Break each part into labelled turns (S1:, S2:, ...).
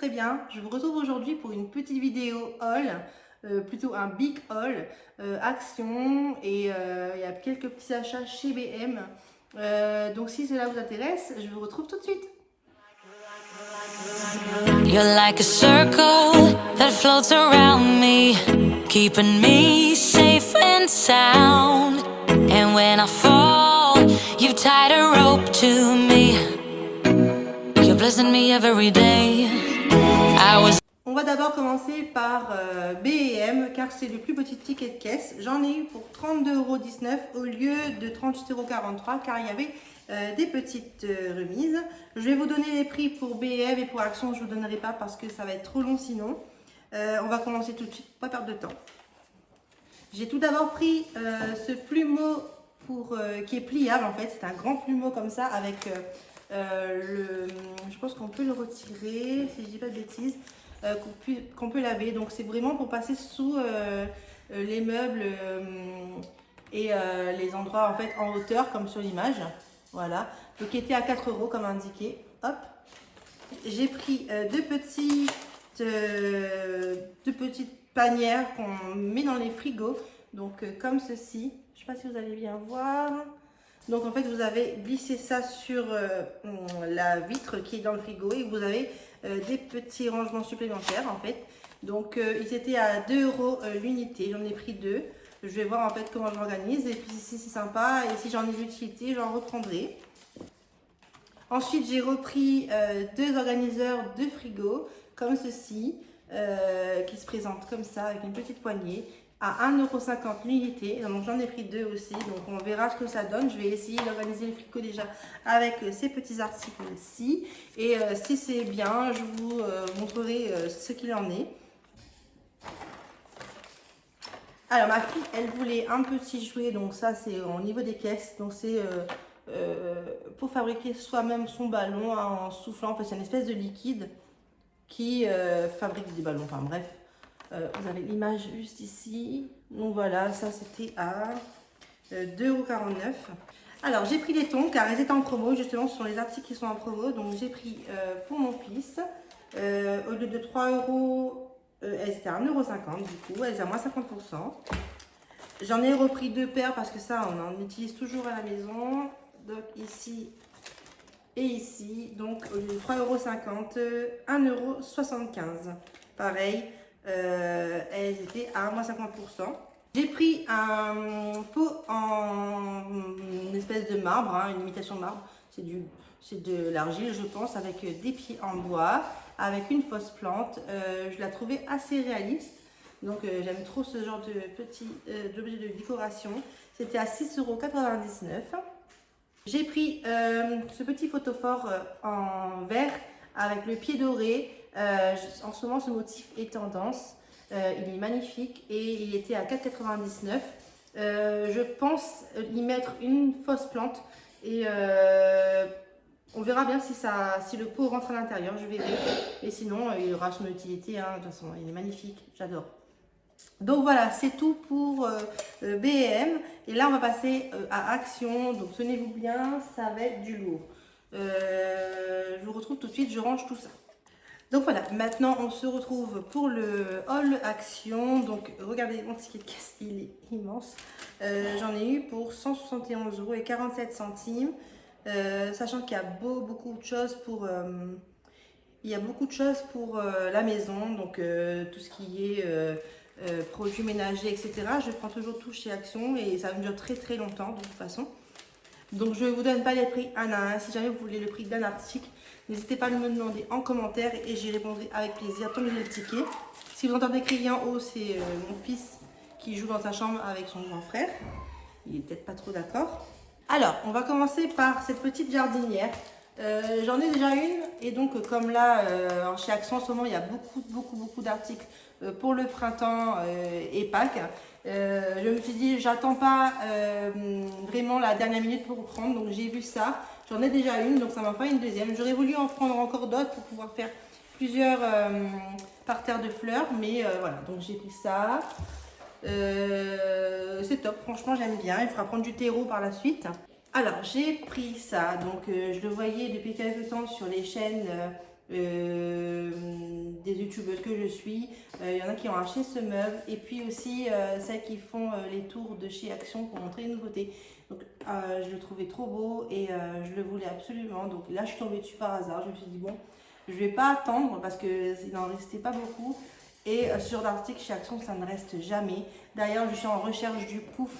S1: très bien. Je vous retrouve aujourd'hui pour une petite vidéo haul, plutôt un big haul, action et il y a quelques petits achats chez BM. Donc si cela vous intéresse, je vous retrouve tout de suite.
S2: You're like a circle that floats around me, keeping me safe and sound. And when I fall, you tied a rope to me. You're blessing me every day.
S1: On va d'abord commencer par B&M car c'est le plus petit ticket de caisse. J'en ai eu pour 32,19 € au lieu de 38,43 € car il y avait des petites remises. Je vais vous donner les prix pour B&M et pour Action, je ne vous donnerai pas parce que ça va être trop long sinon. On va commencer tout de suite, pas perdre de temps. J'ai tout d'abord pris ce plumeau qui est pliable en fait. C'est un grand plumeau comme ça avec je pense qu'on peut le retirer si je dis pas de bêtises. Qu'on peut laver, donc c'est vraiment pour passer sous les meubles et les endroits en fait en hauteur comme sur l'image, voilà, donc qui était à 4 € comme indiqué. Hop, j'ai pris deux petites panières qu'on met dans les frigos, donc comme ceci, je sais pas si vous allez bien voir. Donc en fait vous avez glissé ça sur la vitre qui est dans le frigo et vous avez des petits rangements supplémentaires en fait. Donc ils étaient à 2 € l'unité, j'en ai pris deux. Je vais voir en fait comment je m'organise et puis si c'est sympa et si j'en ai l'utilité j'en reprendrai. Ensuite j'ai repris deux organiseurs de frigo comme ceci qui se présentent comme ça avec une petite poignée à 1,50 € l'unité. Donc j'en ai pris deux aussi, donc on verra ce que ça donne. Je vais essayer d'organiser le frigo déjà avec ces petits articles-ci. Et si c'est bien, je vous montrerai ce qu'il en est. Alors ma fille, elle voulait un petit jouet, donc ça c'est au niveau des caisses. Donc c'est pour fabriquer soi-même son ballon hein, en soufflant. En fait c'est une espèce de liquide qui fabrique des ballons, enfin bref. Vous avez l'image juste ici. Donc voilà, ça c'était à 2,49 €. Alors j'ai pris les tongs car elles étaient en promo. Justement, ce sont les articles qui sont en promo. Donc j'ai pris pour mon fils. Au lieu de 3 €, elles étaient à 1,50 € du coup. Elles étaient à moins 50%. J'en ai repris deux paires parce que ça, on en utilise toujours à la maison. Donc ici et ici. Donc au lieu de 3,50 €, 1,75 €. Pareil. Elles étaient à moins 50%. J'ai pris un pot en une espèce de marbre, hein, une imitation de marbre. C'est de l'argile, je pense, avec des pieds en bois, avec une fausse plante. Je la trouvais assez réaliste. Donc j'aime trop ce genre de petit d'objet de décoration. C'était à 6,99 €. J'ai pris ce petit photophore en verre avec le pied doré. En ce moment, ce motif est tendance. Il est magnifique et il était à 4,99 €. Je pense y mettre une fausse plante et on verra bien si le pot rentre à l'intérieur. Je verrai. Et sinon, il aura son utilité. Hein, de toute façon, il est magnifique. J'adore. Donc voilà, c'est tout pour B&M. Et là, on va passer à Action. Donc tenez-vous bien, ça va être du lourd. Je vous retrouve tout de suite, je range tout ça. Donc voilà, maintenant on se retrouve pour le haul Action. Donc regardez mon ticket de caisse, il est immense. J'en ai eu pour 171,47 €. Sachant qu'il y a beaucoup de choses pour... la maison, donc tout ce qui est produits ménagers, etc. Je prends toujours tout chez Action et ça me dure très longtemps de toute façon. Donc je ne vous donne pas les prix un à un. Si jamais vous voulez le prix d'un article, n'hésitez pas à me demander en commentaire et j'y répondrai avec plaisir. Tant que j'ai le ticket. Si vous entendez crier en haut, c'est mon fils qui joue dans sa chambre avec son grand frère. Il est peut-être pas trop d'accord. Alors, on va commencer par cette petite jardinière. J'en ai déjà une et donc comme là chez Action en ce moment il y a beaucoup d'articles pour le printemps et Pâques. Je me suis dit j'attends pas vraiment la dernière minute pour prendre, donc j'ai vu ça, j'en ai déjà une donc ça m'a fait une deuxième. J'aurais voulu en prendre encore d'autres pour pouvoir faire plusieurs parterres de fleurs, mais voilà, donc j'ai pris ça. C'est top, franchement j'aime bien, il faudra prendre du terreau par la suite. Alors j'ai pris ça, donc je le voyais depuis quelques temps sur les chaînes des youtubeuses que je suis. Il y en a qui ont acheté ce meuble. Et puis aussi celles qui font les tours de chez Action pour montrer les nouveautés. Donc je le trouvais trop beau et je le voulais absolument. Donc là je suis tombée dessus par hasard. Je me suis dit bon, je vais pas attendre parce qu'il n'en restait pas beaucoup. Et ce genre d'article chez Action, ça ne reste jamais. D'ailleurs, je suis en recherche du pouf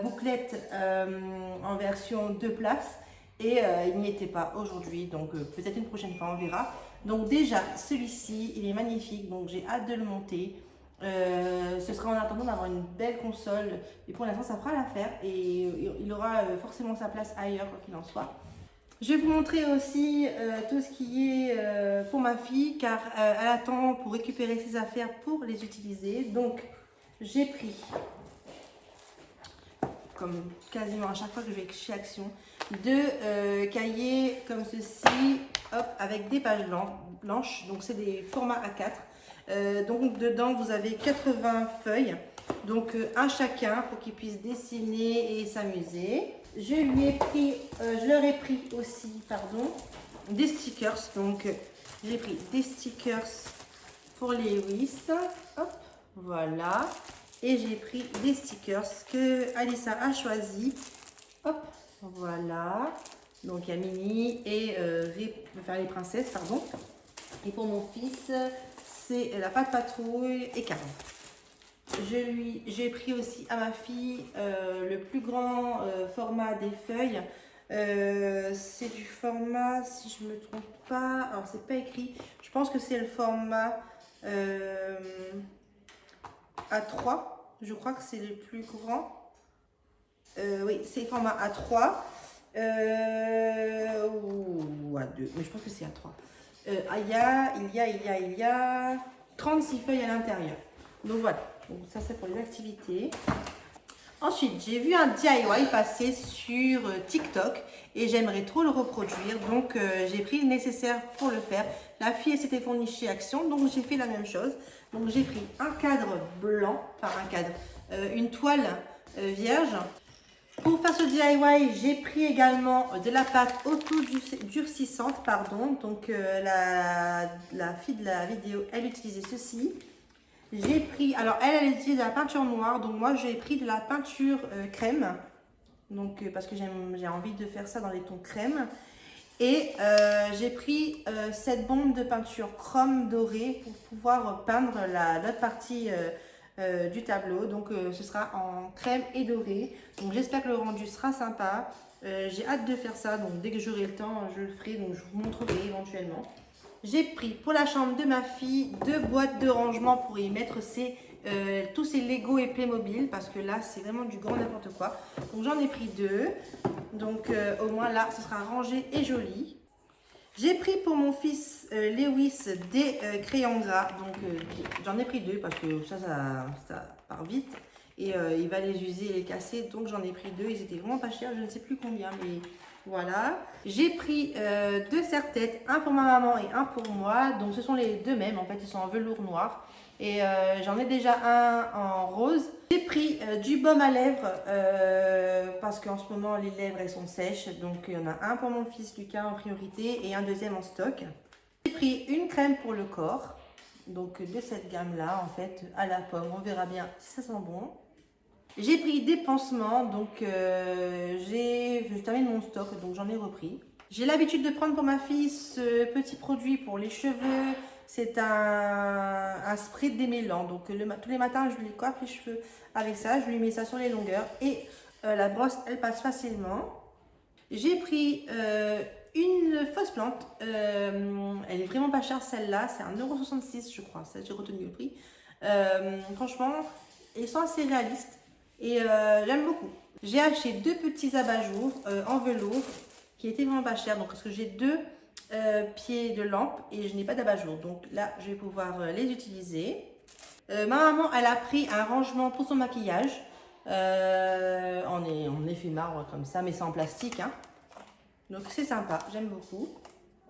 S1: bouclette en version 2 places. Et il n'y était pas aujourd'hui. Donc peut-être une prochaine fois, on verra. Donc déjà, celui-ci, il est magnifique. Donc j'ai hâte de le monter. Ce sera en attendant d'avoir une belle console. Et pour l'instant, ça fera l'affaire. Et il aura forcément sa place ailleurs, quoi qu'il en soit. Je vais vous montrer aussi tout ce qui est pour ma fille, car elle attend pour récupérer ses affaires pour les utiliser. Donc, j'ai pris, comme quasiment à chaque fois que je vais chez Action, deux cahiers comme ceci, hop, avec des pages blanches. Donc, c'est des formats A4. Donc, dedans, vous avez 80 feuilles. Donc, un chacun pour qu'ils puissent dessiner et s'amuser. Je leur ai pris aussi, des stickers. Donc, j'ai pris des stickers pour les Lewis. Hop, voilà. Et j'ai pris des stickers que Alissa a choisi. Hop, voilà. Donc, il y a Minnie et les princesses, pardon. Et pour mon fils, c'est la Patte Patrouille et Karen. J'ai pris aussi à ma fille le plus grand format des feuilles. C'est du format, si je ne me trompe pas, alors c'est pas écrit, je pense que c'est le format A3, je crois que c'est le plus grand. Oui, c'est le format A3 ou A2, mais je pense que c'est A3. Il y a 36 feuilles à l'intérieur. Donc voilà. Donc ça c'est pour les activités. Ensuite, j'ai vu un DIY passer sur TikTok et j'aimerais trop le reproduire. Donc j'ai pris le nécessaire pour le faire. La fille s'était fournie chez Action, donc j'ai fait la même chose. Donc j'ai pris un cadre blanc, une toile vierge. Pour faire ce DIY, j'ai pris également de la pâte auto-durcissante, Donc la fille de la vidéo, elle utilisait ceci. J'ai pris, alors elle utilise de la peinture noire, donc moi j'ai pris de la peinture crème, donc parce que j'ai envie de faire ça dans les tons crème. Et j'ai pris cette bombe de peinture chrome doré pour pouvoir peindre l'autre partie du tableau. Donc ce sera en crème et doré. Donc j'espère que le rendu sera sympa. J'ai hâte de faire ça, donc dès que j'aurai le temps, je le ferai, donc je vous montrerai éventuellement. J'ai pris pour la chambre de ma fille 2 boîtes de rangement pour y mettre tous ces Lego et Playmobil parce que là c'est vraiment du grand n'importe quoi. Donc j'en ai pris 2. Donc au moins là ce sera rangé et joli. J'ai pris pour mon fils Lewis des crayons gras. Donc j'en ai pris 2 parce que ça part vite. Et il va les user et les casser. Donc j'en ai pris 2. Ils étaient vraiment pas chers. Je ne sais plus combien mais... Voilà, j'ai pris 2 serre-têtes, un pour ma maman et un pour moi. Donc ce sont les deux mêmes, en fait ils sont en velours noir. Et j'en ai déjà un en rose. J'ai pris du baume à lèvres parce qu'en ce moment les lèvres elles sont sèches. Donc il y en a un pour mon fils Lucas en priorité et un deuxième en stock. J'ai pris une crème pour le corps, donc de cette gamme là en fait à la pomme. On verra bien si ça sent bon. J'ai pris des pansements, donc je termine mon stock, donc j'en ai repris. J'ai l'habitude de prendre pour ma fille ce petit produit pour les cheveux. C'est un spray démêlant, donc tous les matins je lui coiffe les cheveux avec ça, je lui mets ça sur les longueurs et la brosse elle passe facilement. J'ai pris une fausse plante, elle est vraiment pas chère celle-là, c'est 1,66 € je crois, ça j'ai retenu le prix. Franchement, ils sont assez réalistes. Et j'aime beaucoup. J'ai acheté 2 petits abat-jours en velours qui étaient vraiment pas chers. Donc parce que j'ai 2 pieds de lampe et je n'ai pas d'abat-jour. Donc là, je vais pouvoir les utiliser. Ma maman, elle a pris un rangement pour son maquillage en effet marbre comme ça, mais c'est en plastique. Hein. Donc c'est sympa, j'aime beaucoup.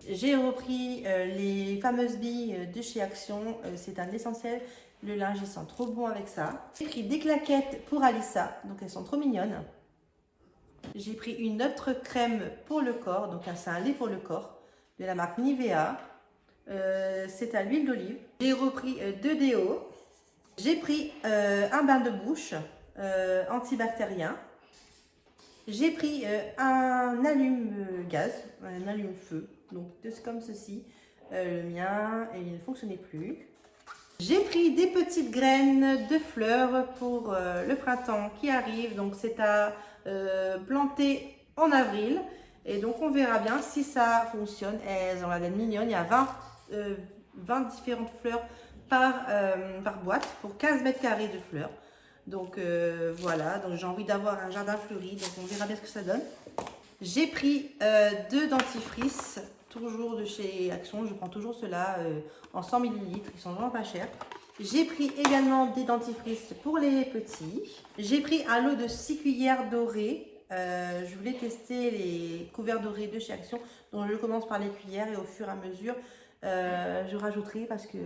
S1: J'ai repris les fameuses billes de chez Action. C'est un essentiel. Le linge, il sent trop bon avec ça. J'ai pris des claquettes pour Alissa, donc elles sont trop mignonnes. J'ai pris une autre crème pour le corps, donc c'est un lait pour le corps, de la marque Nivea. c'est à l'huile d'olive. J'ai repris 2 déos. J'ai pris un bain de bouche antibactérien. J'ai pris un allume-gaz, un allume-feu, donc c'est comme ceci. Le mien, il ne fonctionnait plus. J'ai pris des petites graines de fleurs pour le printemps qui arrive, donc c'est à planter en avril. Et donc on verra bien si ça fonctionne. Elles ont l'air mignonnes, il y a 20 différentes fleurs par boîte pour 15 mètres carrés de fleurs. Donc voilà, donc j'ai envie d'avoir un jardin fleuri, donc on verra bien ce que ça donne. J'ai pris 2 dentifrices, toujours de chez Action, je prends toujours ceux-là en 100 ml, ils sont vraiment pas chers. J'ai pris également des dentifrices pour les petits. J'ai pris un lot de 6 cuillères dorées. Je voulais tester les couverts dorés de chez Action, donc je commence par les cuillères et au fur et à mesure je rajouterai parce que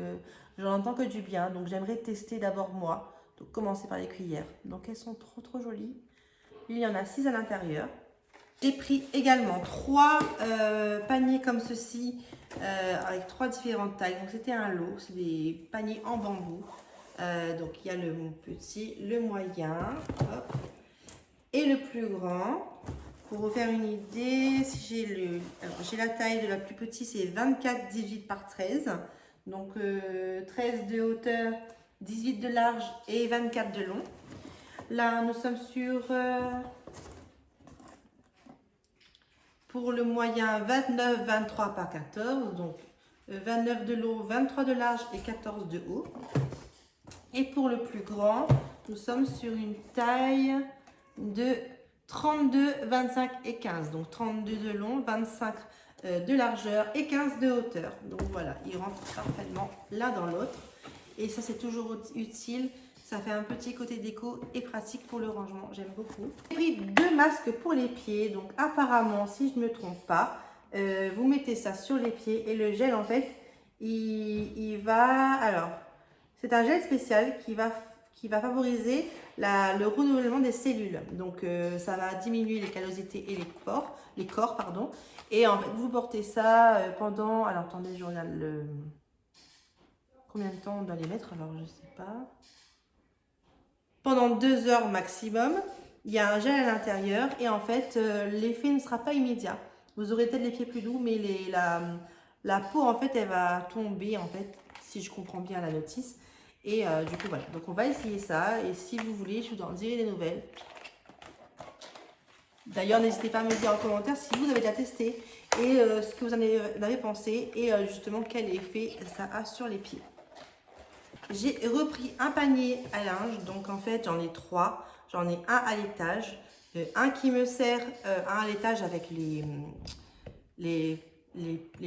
S1: j'en entends que du bien, donc j'aimerais tester d'abord moi. Donc commencer par les cuillères, donc elles sont trop jolies. Il y en a 6 à l'intérieur. J'ai pris également 3 paniers comme ceci avec 3 différentes tailles, donc c'était un lot, c'est des paniers en bambou. Donc il y a le petit, le moyen, hop, et le plus grand. Pour vous faire une idée, si j'ai la taille de la plus petite, c'est 24-18 par 13. Donc 13 de hauteur, 18 de large et 24 de long. Là, nous sommes sur, pour le moyen, 29-23 par 14. Donc 29 de long, 23 de large et 14 de haut. Et pour le plus grand, nous sommes sur une taille de 32, 25 et 15. Donc 32 de long, 25 de largeur et 15 de hauteur. Donc voilà, ils rentrent parfaitement l'un dans l'autre. Et ça, c'est toujours utile. Ça fait un petit côté déco et pratique pour le rangement. J'aime beaucoup. J'ai pris 2 masques pour les pieds. Donc apparemment, si je ne me trompe pas, vous mettez ça sur les pieds. Et le gel, en fait, il va... Alors, c'est un gel spécial qui va favoriser le renouvellement des cellules. Donc, ça va diminuer les callosités et les corps, pardon. Et en fait, vous portez ça pendant... Alors, attendez, je regarde le... Combien de temps on doit les mettre? Alors, je sais pas. Pendant 2 heures maximum. Il y a un gel à l'intérieur. Et en fait, l'effet ne sera pas immédiat. Vous aurez peut-être les pieds plus doux, mais la peau, en fait, elle va tomber, en fait, si je comprends bien la notice. Et du coup, voilà. Donc, on va essayer ça. Et si vous voulez, je vous en dirai des nouvelles. D'ailleurs, n'hésitez pas à me dire en commentaire si vous avez déjà testé et ce que vous en avez pensé et justement quel effet ça a sur les pieds. J'ai repris un panier à linge, donc en fait j'en ai 3. J'en ai un à l'étage, un qui me sert, un à l'étage avec les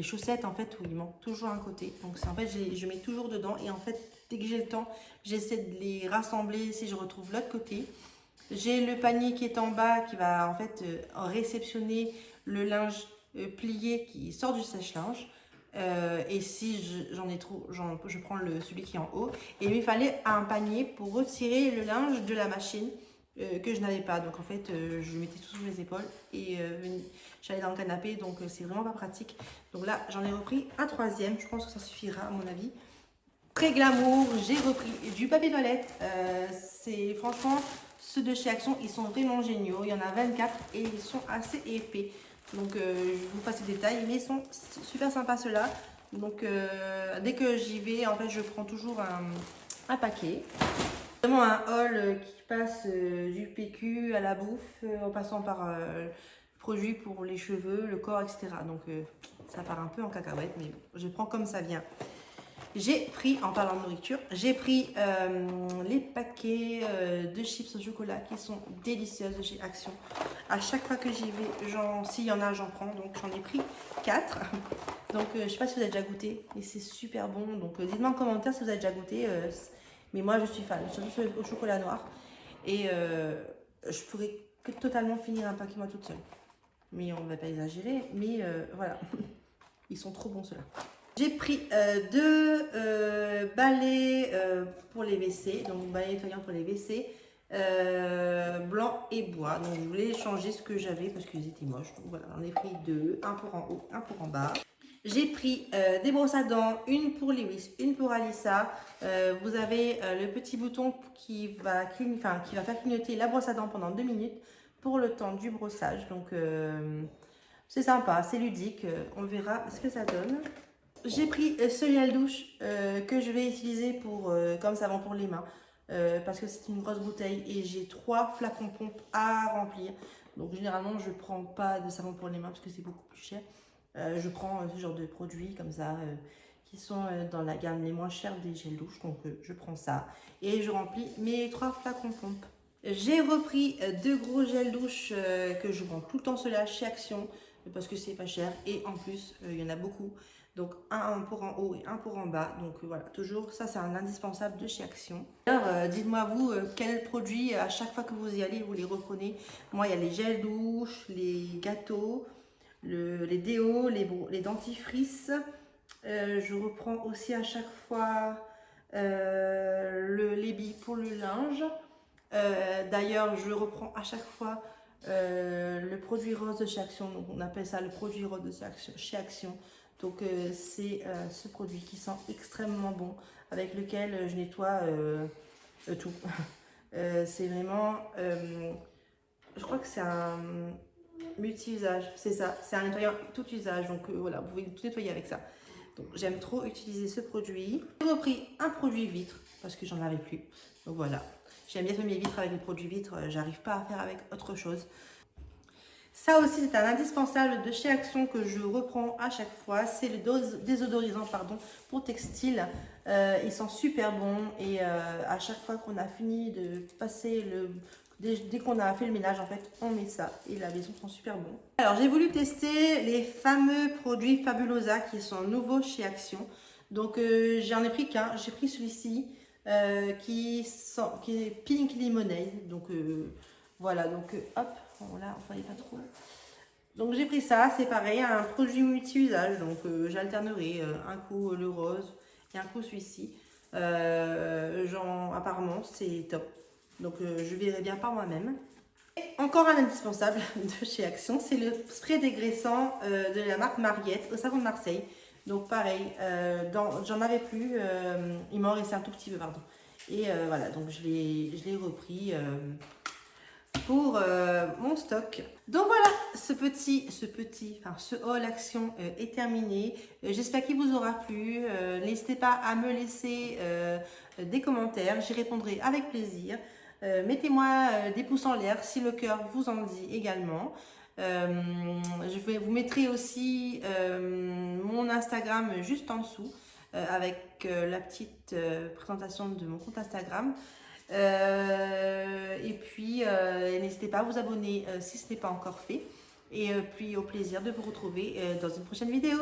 S1: chaussettes en fait où il manque toujours un côté. Donc en fait je mets toujours dedans et en fait dès que j'ai le temps, j'essaie de les rassembler si je retrouve l'autre côté. J'ai le panier qui est en bas qui va en fait réceptionner le linge plié qui sort du sèche-linge. Et si j'en ai trop, je prends celui qui est en haut. Et il me fallait un panier pour retirer le linge de la machine que je n'avais pas. Donc en fait, je le mettais tout sur les épaules et j'allais dans le canapé. Donc c'est vraiment pas pratique. Donc là, j'en ai repris un 3e. Je pense que ça suffira à mon avis. Très glamour, j'ai repris du papier toilette. C'est franchement, ceux de chez Action, ils sont vraiment géniaux. Il y en a 24 et ils sont assez épais. Donc je vous passe les détails, mais ils sont super sympas ceux-là. Donc dès que j'y vais, en fait, je prends toujours un paquet. Vraiment un haul qui passe du PQ à la bouffe, en passant par produits pour les cheveux, le corps, etc. Donc ça part un peu en cacahuète, mais je prends comme ça vient. J'ai pris, en parlant de nourriture, j'ai pris les paquets de chips au chocolat qui sont délicieuses de chez Action. À chaque fois que j'y vais, s'il y en a, j'en prends. Donc j'en ai pris 4. Donc je ne sais pas si vous avez déjà goûté, mais c'est super bon. Donc dites-moi en commentaire si vous avez déjà goûté. Mais moi je suis fan, surtout au chocolat noir. Et je pourrais totalement finir un paquet moi toute seule. Mais on ne va pas exagérer. Mais voilà, ils sont trop bons ceux-là. J'ai pris 2 balais pour les WC, donc balais nettoyants pour les WC, blanc et bois. Donc je voulais changer ce que j'avais parce qu'ils étaient moches. Donc voilà, j'en ai pris 2, un pour en haut, un pour en bas. J'ai pris des brosses à dents, une pour Lewis, une pour Alissa. Vous avez le petit bouton qui va faire clignoter la brosse à dents pendant 2 minutes pour le temps du brossage. Donc c'est sympa, c'est ludique. On verra ce que ça donne. J'ai pris ce gel douche que je vais utiliser comme savon pour les mains. Parce que c'est une grosse bouteille et j'ai 3 flacons pompe à remplir. Donc généralement je prends pas de savon pour les mains parce que c'est beaucoup plus cher. Je prends ce genre de produits comme ça qui sont dans la gamme les moins chères des gels douche. Donc je prends ça et je remplis mes 3 flacons pompe. J'ai repris 2 gros gels douche que je prends tout le temps ceux-là chez Action parce que c'est pas cher et en plus il y en a beaucoup. Donc un pour en haut et un pour en bas. Donc voilà, toujours ça c'est un indispensable de chez Action. Alors dites-moi vous quels produits à chaque fois que vous y allez vous les reprenez. Moi il y a les gels douche, les gâteaux, les déos, les dentifrices. Je reprends aussi à chaque fois les billes pour le linge. D'ailleurs je reprends à chaque fois le produit rose de chez Action. Donc on appelle ça le produit rose de chez Action. Donc c'est ce produit qui sent extrêmement bon, avec lequel je nettoie tout. C'est vraiment, je crois que c'est un multi-usage, c'est ça, c'est un nettoyant tout usage. Donc voilà, vous pouvez tout nettoyer avec ça. Donc j'aime trop utiliser ce produit. J'ai repris un produit vitre parce que j'en avais plus. Donc voilà, j'aime bien faire mes vitres avec les produits vitres, j'arrive pas à faire avec autre chose. Ça aussi, c'est un indispensable de chez Action que je reprends à chaque fois. C'est le désodorisant pour textile. Il sent super bon et à chaque fois qu'on a fini de passer dès qu'on a fait le ménage, en fait, on met ça et la maison sent super bon. Alors, j'ai voulu tester les fameux produits Fabulosa qui sont nouveaux chez Action. Donc, j'en ai pris qu'un. J'ai pris celui-ci qui est Pink Lemonade. Donc, voilà. Donc, hop. Bon, là, on fallait pas trop. Donc j'ai pris ça, c'est pareil, un produit multi-usage. Donc j'alternerai un coup le rose et un coup celui-ci. Apparemment c'est top. Donc je verrai bien par moi-même. Encore un indispensable de chez Action, c'est le spray dégraissant de la marque Mariette au savon de Marseille. Donc pareil, j'en avais plus, il m'en restait un tout petit peu, pardon. Et voilà, donc je l'ai repris pour mon stock. Donc voilà, ce haul Action est terminé. J'espère qu'il vous aura plu. N'hésitez pas à me laisser des commentaires, j'y répondrai avec plaisir. Mettez-moi des pouces en l'air si le cœur vous en dit également. Je vous mettrai aussi mon Instagram juste en dessous avec la petite présentation de mon compte Instagram. Et puis n'hésitez pas à vous abonner si ce n'est pas encore fait. Et puis au plaisir de vous retrouver dans une prochaine vidéo.